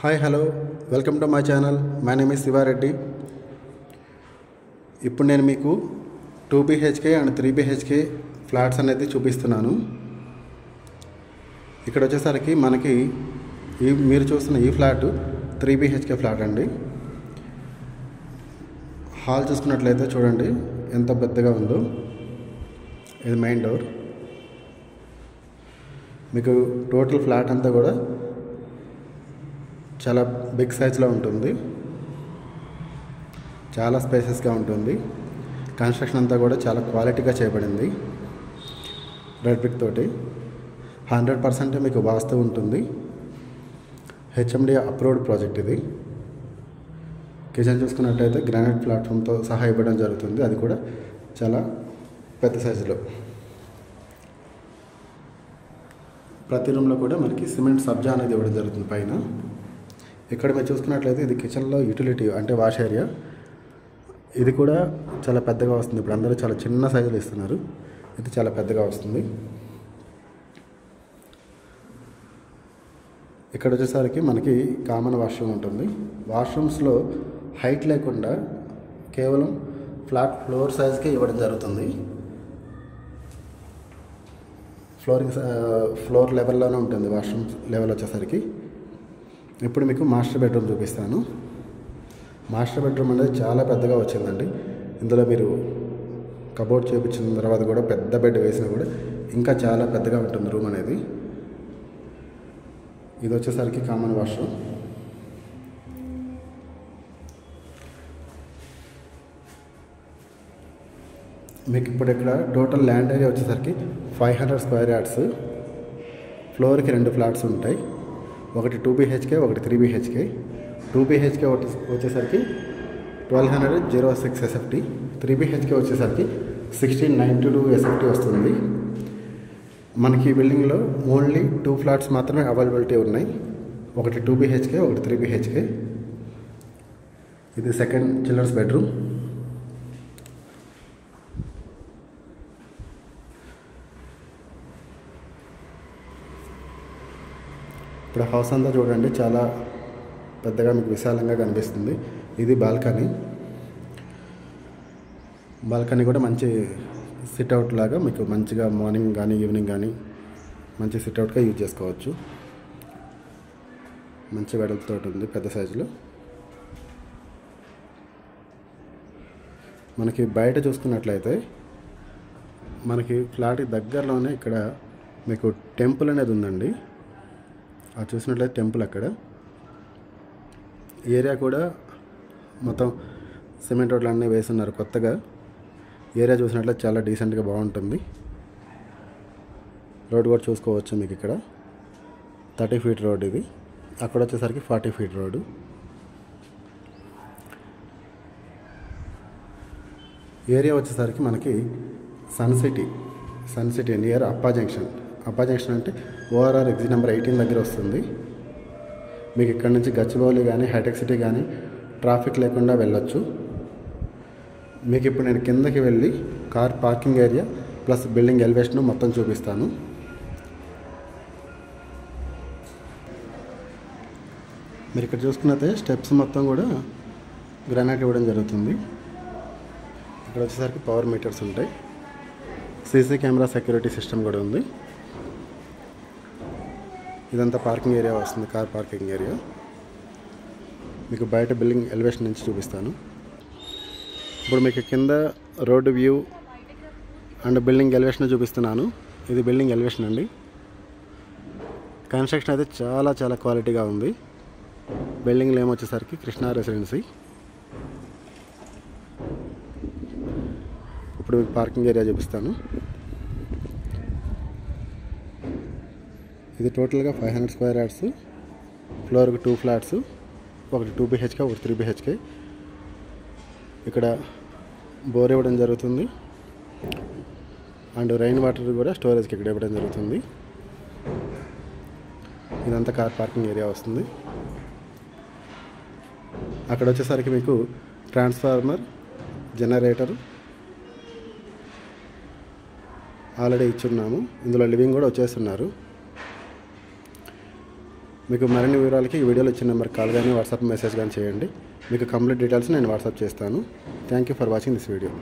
Hi hello welcome to my channel. My name is Shivareddy. ఇప్పుడు నేను మీకు 2 BHK అండ్ 3 BHK ఫ్లాట్స్ అనేది చూపిస్తున్నాను. ఇక్కడ వచ్చేసరికి మనకి మీరు చూస్తున్న ఈ ఫ్లాట్ 3 BHK ఫ్లాట్ అండి. హాల్ చూసుకున్నట్లయితే చూడండి ఎంత పెద్దగా ఉందో. ఇది మెయిన్ డోర్. మీకు టోటల్ ఫ్లాట్ అంతా కూడా చాలా బిగ్ సైజ్లో ఉంటుంది, చాలా స్పేసెస్గా ఉంటుంది. కన్స్ట్రక్షన్ అంతా కూడా చాలా క్వాలిటీగా చేయబడింది. రెడ్ బ్రిక్ తోటి 100% మీకు వాస్తు ఉంటుంది. HMD అప్రూవ్డ్ ప్రాజెక్ట్ ఇది. కిచెన్ చూసుకున్నట్టయితే గ్రానైట్ ప్లాట్ఫామ్తో సహా ఇవ్వడం జరుగుతుంది, అది కూడా చాలా పెద్ద సైజులో. ప్రతి రూమ్లో కూడా మనకి సిమెంట్ సబ్జా అనేది ఇవ్వడం జరుగుతుంది పైన. ఇక్కడ మీరు చూసుకున్నట్లయితే ఇది కిచెన్లో యూటిలిటీ అంటే వాష్ ఏరియా. ఇది కూడా చాలా పెద్దగా వస్తుంది. ఇప్పుడు అందరూ చాలా చిన్న సైజులు ఇస్తున్నారు, ఇది చాలా పెద్దగా వస్తుంది. ఇక్కడ వచ్చేసరికి మనకి కామన్ వాష్రూమ్ ఉంటుంది. వాష్రూమ్స్లో హైట్ లేకుండా కేవలం ఫ్లాట్ ఫ్లోర్ సైజ్కే ఇవ్వడం జరుగుతుంది. ఫ్లోర్ లెవెల్లోనే ఉంటుంది వాష్రూమ్ లెవెల్ వచ్చేసరికి. ఇప్పుడు మీకు మాస్టర్ బెడ్రూమ్ చూపిస్తాను. మాస్టర్ బెడ్రూమ్ అనేది చాలా పెద్దగా వచ్చిందండి. ఇందులో మీరు కబోర్డ్ చేయించిన తర్వాత కూడా పెద్ద బెడ్ వేసినా కూడా ఇంకా చాలా పెద్దగా ఉంటుంది రూమ్ అనేది. ఇది వచ్చేసరికి కామన్ వాష్రూమ్. మీకు ఇప్పుడు ఇక్కడ టోటల్ ల్యాండ్ ఏరియా వచ్చేసరికి 500 స్క్వేర్ యార్డ్స్. ఫ్లోర్కి 2 ఫ్లాట్స్ ఉంటాయి, ఒకటి 2 BHK, ఒకటి 3 BHK. 2 BHK వచ్చేసరికి 1206 SFT, 3 BHK వచ్చేసరికి 1692 SFT వస్తుంది. మనకి ఈ బిల్డింగ్లో ఓన్లీ 2 ఫ్లాట్స్ మాత్రమే అవైలబిలిటీ ఉన్నాయి, ఒకటి 2 BHK, ఒకటి 3 BHK. ఇది సెకండ్ చిల్డ్రన్స్ బెడ్రూమ్. ఇప్పుడు హౌస్ అంతా చూడండి చాలా పెద్దగా మీకు విశాలంగా కనిపిస్తుంది. ఇది బాల్కనీ. బాల్కనీ కూడా మంచి సిట్అవుట్ లాగా మీకు మంచిగా మార్నింగ్ కానీ ఈవినింగ్ కానీ మంచి సిట్అవుట్గా యూజ్ చేసుకోవచ్చు. మంచి వెడల్పుతో ఉంది, పెద్ద సైజులో. మనకి బయట చూసుకున్నట్లయితే మనకి ఫ్లాట్కి దగ్గరలోనే ఇక్కడ మీకు టెంపుల్ అనేది ఉందండి. అది చూసినట్లయితే టెంపుల్ అక్కడ. ఏరియా కూడా మొత్తం సిమెంట్ రోడ్లు అన్నీ వేస్తున్నారు కొత్తగా. ఏరియా చూసినట్లయితే చాలా డీసెంట్గా బాగుంటుంది. రోడ్ కూడా చూసుకోవచ్చు మీకు ఇక్కడ 30 ఫీట్ రోడ్ ఇది. అక్కడ వచ్చేసరికి 40 ఫీట్ రోడ్డు. ఏరియా వచ్చేసరికి మనకి సన్ సిటీ నియర్ అప్పా జంక్షన్ అంటే ORR ఎగ్జిట్ నెంబర్ 18 దగ్గర వస్తుంది. మీకు ఇక్కడ నుంచి గచ్చిబౌలి కానీ హైటెక్ సిటీ కానీ ట్రాఫిక్ లేకుండా వెళ్ళొచ్చు. మీకు ఇప్పుడు నేను కిందకి వెళ్ళి car parking area plus building elevation మొత్తం చూపిస్తాను. మీరు ఇక్కడ చూసుకున్నట్లయితే స్టెప్స్ మొత్తం కూడా గ్రానైట్ ఇవ్వడం జరుగుతుంది. ఇక్కడ వచ్చేసరికి పవర్ మీటర్స్ ఉంటాయి, CC కెమెరా సెక్యూరిటీ సిస్టమ్ కూడా ఉంది. ఇదంతా పార్కింగ్ ఏరియా వస్తుంది, కార్ పార్కింగ్ ఏరియా. మీకు బయట బిల్డింగ్ ఎలివేషన్ నుంచి చూపిస్తాను. ఇప్పుడు మీకు కింద road view and building elevation చూపిస్తున్నాను. ఇది బిల్డింగ్ ఎలివేషన్ అండి. కన్స్ట్రక్షన్ అయితే చాలా చాలా క్వాలిటీగా ఉంది. బిల్డింగ్లో ఏమొచ్చేసరికి కృష్ణా రెసిడెన్సీ. ఇప్పుడు మీకు పార్కింగ్ ఏరియా చూపిస్తాను. ఇది టోటల్గా 500 స్క్వేర్ యార్డ్స్. ఫ్లోర్కి 2 ఫ్లాట్స్, ఒకటి 2 BHK, ఒకటి 3 BHK. ఇక్కడ బోర్ ఇవ్వడం జరుగుతుంది అండ్ రైన్ వాటర్ కూడా స్టోరేజ్కి ఇక్కడ ఇవ్వడం జరుగుతుంది. ఇదంతా కార్ పార్కింగ్ ఏరియా వస్తుంది. అక్కడ వచ్చేసరికి మీకు ట్రాన్స్ఫార్మర్, జనరేటర్ ఆల్రెడీ ఇచ్చున్నాము. ఇందులో లివింగ్ కూడా వచ్చేస్తున్నారు. మీకు మరిన్ని వివరాలకి ఈ వీడియోలో ఇచ్చిన నెంబర్కి కాల్ కానీ వాట్సాప్ మెసేజ్ కానీ చేయండి. మీకు కంప్లీట్ డీటెయిల్స్ నేను వాట్సాప్ చేస్తాను. Thank you for watching this video.